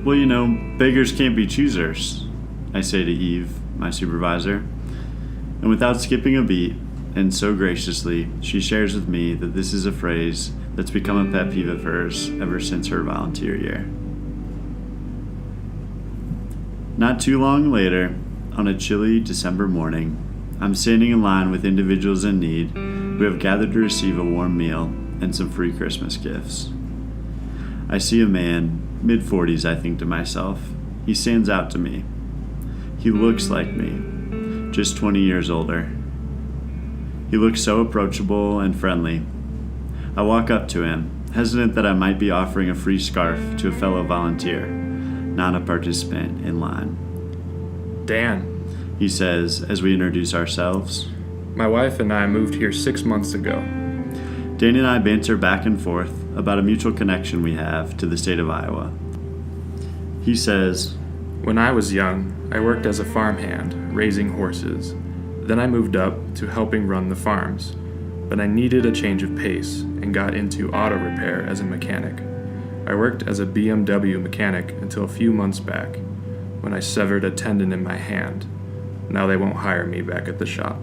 Well, beggars can't be choosers, I say to Eve, my supervisor. And without skipping a beat, and so graciously, she shares with me that this is a phrase that's become a pet peeve of hers ever since her volunteer year. Not too long later, on a chilly December morning, I'm standing in line with individuals in need who have gathered to receive a warm meal and some free Christmas gifts. I see a man, mid-40s, I think to myself. He stands out to me. He looks like me, just 20 years older. He looks so approachable and friendly. I walk up to him, hesitant that I might be offering a free scarf to a fellow volunteer, not a participant in line. Dan, He says as we introduce ourselves. my wife and I moved here 6 months ago. Danny and I banter back and forth about a mutual connection we have to the state of Iowa. He says, When I was young, I worked as a farmhand, raising horses. Then I moved up to helping run the farms, but I needed a change of pace and got into auto repair as a mechanic. I worked as a BMW mechanic until a few months back, when I severed a tendon in my hand. Now they won't hire me back at the shop.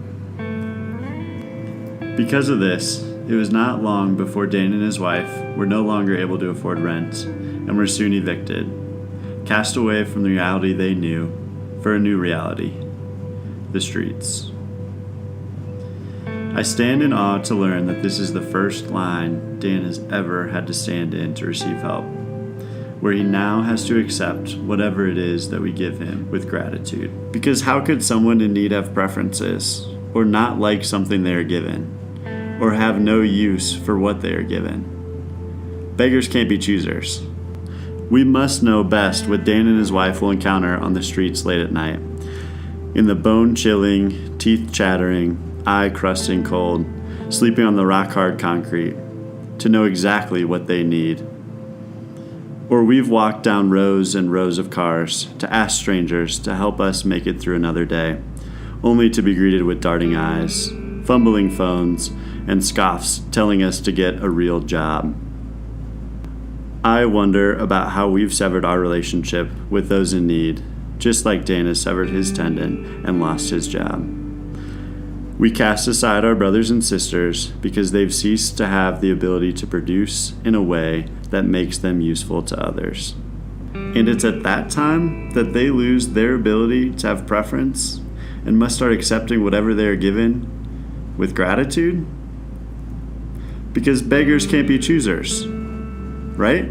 Because of this, it was not long before Dan and his wife were no longer able to afford rent and were soon evicted, cast away from the reality they knew for a new reality, the streets. I stand in awe to learn that this is the first line Dan has ever had to stand in to receive help, where he now has to accept whatever it is that we give him with gratitude. Because how could someone in need have preferences, or not like something they are given, or have no use for what they are given? Beggars can't be choosers. We must know best what Dan and his wife will encounter on the streets late at night, in the bone-chilling, teeth-chattering, eye-crusting cold, sleeping on the rock-hard concrete, to know exactly what they need. Or we've walked down rows and rows of cars to ask strangers to help us make it through another day, only to be greeted with darting eyes, fumbling phones, and scoffs telling us to get a real job. I wonder about how we've severed our relationship with those in need, just like Dan has severed his tendon and lost his job. We cast aside our brothers and sisters because they've ceased to have the ability to produce in a way that makes them useful to others. And it's at that time that they lose their ability to have preference and must start accepting whatever they are given with gratitude? Because beggars can't be choosers, right?